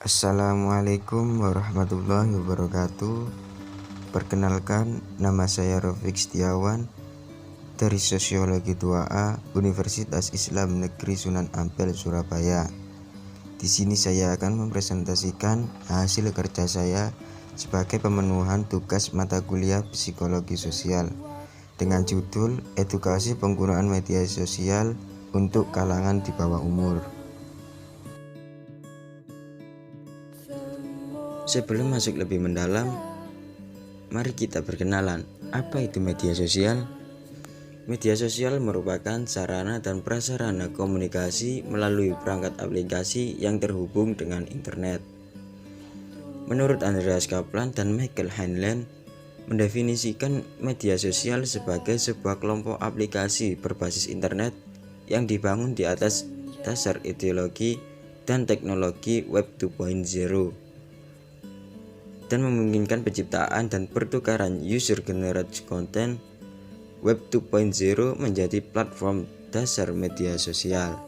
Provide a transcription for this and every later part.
Assalamualaikum warahmatullahi wabarakatuh. Perkenalkan, nama saya Rafiq Setiawan dari Sosiologi 2A Universitas Islam Negeri Sunan Ampel, Surabaya. Di sini saya akan mempresentasikan hasil kerja saya sebagai pemenuhan tugas mata kuliah Psikologi Sosial dengan judul Edukasi Penggunaan Media Sosial untuk Kalangan di Bawah Umur. Sebelum masuk lebih mendalam, mari kita berkenalan. Apa itu media sosial? Media sosial merupakan sarana dan prasarana komunikasi melalui perangkat aplikasi yang terhubung dengan internet. Menurut Andreas Kaplan dan Michael Heinlein, mendefinisikan media sosial sebagai sebuah kelompok aplikasi berbasis internet yang dibangun di atas dasar ideologi dan teknologi Web 2.0 dan memungkinkan penciptaan dan pertukaran user-generated content. Web 2.0 menjadi platform dasar media sosial.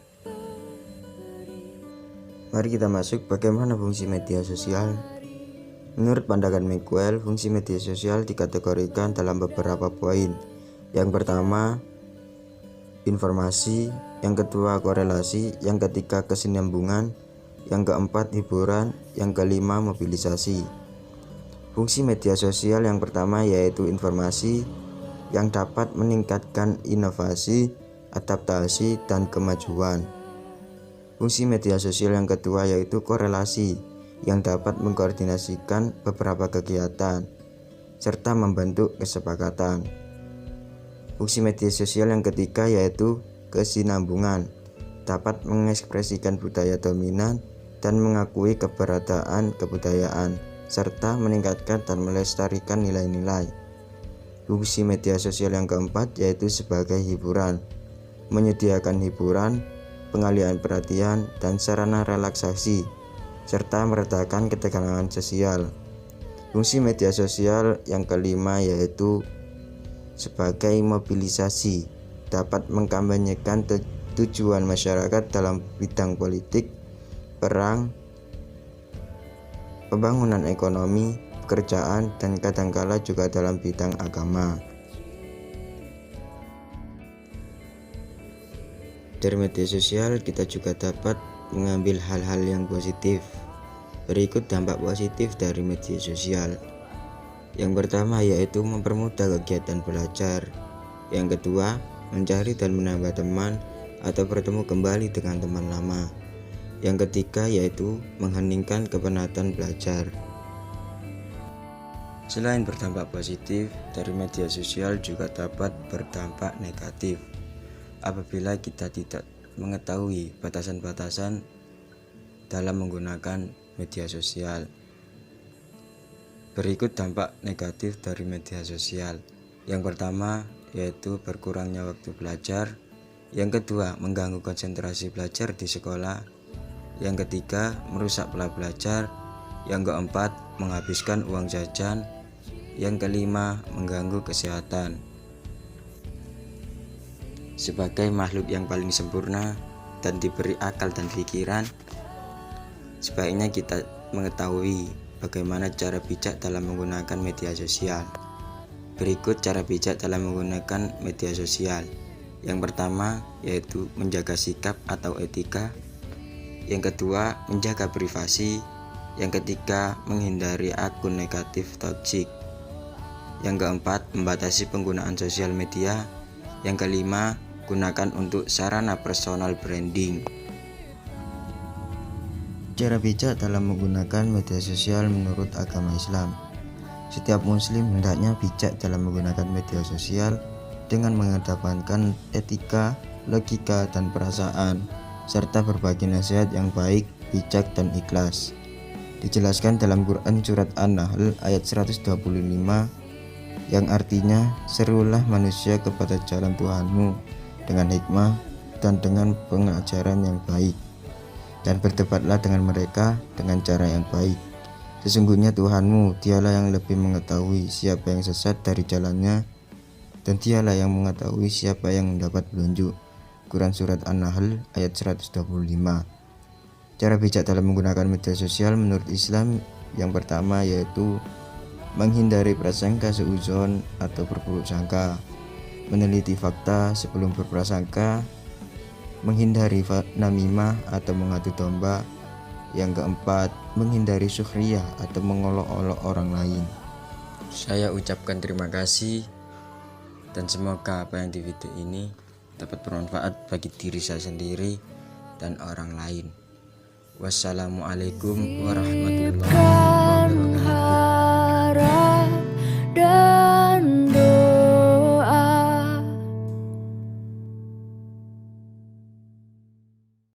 Mari kita masuk bagaimana fungsi media sosial. Menurut pandangan Miguel, fungsi media sosial dikategorikan dalam beberapa poin. Yang pertama, informasi. Yang kedua, korelasi. Yang ketiga, kesinambungan. Yang keempat, hiburan. Yang kelima, mobilisasi. Fungsi media sosial yang pertama yaitu informasi yang dapat meningkatkan inovasi, adaptasi, dan kemajuan. Fungsi media sosial yang kedua yaitu korelasi yang dapat mengkoordinasikan beberapa kegiatan serta membentuk kesepakatan. Fungsi media sosial yang ketiga yaitu kesinambungan, dapat mengekspresikan budaya dominan dan mengakui keberadaan kebudayaan serta meningkatkan dan melestarikan nilai-nilai. Fungsi media sosial yang keempat yaitu sebagai hiburan, menyediakan hiburan, pengalihan perhatian, dan sarana relaksasi, serta meredakan ketegangan sosial. Fungsi media sosial yang kelima yaitu sebagai mobilisasi, dapat mengkampanyekan tujuan masyarakat dalam bidang politik, perang, pembangunan ekonomi, pekerjaan, dan kadangkala juga dalam bidang agama. Dari media sosial kita juga dapat mengambil hal-hal yang positif. Berikut dampak positif dari media sosial. Yang pertama yaitu mempermudah kegiatan belajar. Yang kedua, mencari dan menambah teman atau bertemu kembali dengan teman lama. Yang ketiga yaitu mengheningkan kepenatan belajar. Selain berdampak positif, dari media sosial juga dapat berdampak negatif apabila kita tidak mengetahui batasan-batasan dalam menggunakan media sosial. Berikut dampak negatif dari media sosial. Yang pertama yaitu berkurangnya waktu belajar. Yang kedua, mengganggu konsentrasi belajar di sekolah. Yang ketiga, merusak pola belajar. Yang keempat, menghabiskan uang jajan. Yang kelima, mengganggu kesehatan. Sebagai makhluk yang paling sempurna dan diberi akal dan pikiran, sebaiknya kita mengetahui bagaimana cara bijak dalam menggunakan media sosial. Berikut cara bijak dalam menggunakan media sosial. Yang pertama yaitu menjaga sikap atau etika. Yang kedua, menjaga privasi. Yang ketiga, menghindari akun negatif toksik. Yang keempat, membatasi penggunaan sosial media. Yang kelima, gunakan untuk sarana personal branding. Cara bijak dalam menggunakan media sosial menurut agama Islam. Setiap muslim hendaknya bijak dalam menggunakan media sosial dengan mengedepankan etika, logika, dan perasaan, serta berbagi nasihat yang baik, bijak, dan ikhlas. Dijelaskan dalam Quran surat An-Nahl ayat 125 yang artinya, serulah manusia kepada jalan Tuhanmu dengan hikmah dan dengan pengajaran yang baik, dan berdebatlah dengan mereka dengan cara yang baik. Sesungguhnya Tuhanmu, dialah yang lebih mengetahui siapa yang sesat dari jalannya, dan dialah yang mengetahui siapa yang mendapat petunjuk. Quran surat An-Nahl ayat 125. Cara bijak dalam menggunakan media sosial menurut Islam yang pertama yaitu menghindari prasangka seuzon atau berburuk sangka, meneliti fakta sebelum berprasangka, menghindari namimah atau mengadu domba. Yang keempat, menghindari sukhriyah atau mengolok-olok orang lain. Saya ucapkan terima kasih dan semoga apa yang di video ini dapat bermanfaat bagi diri saya sendiri dan orang lain. Wassalamualaikum warahmatullahi wabarakatuh.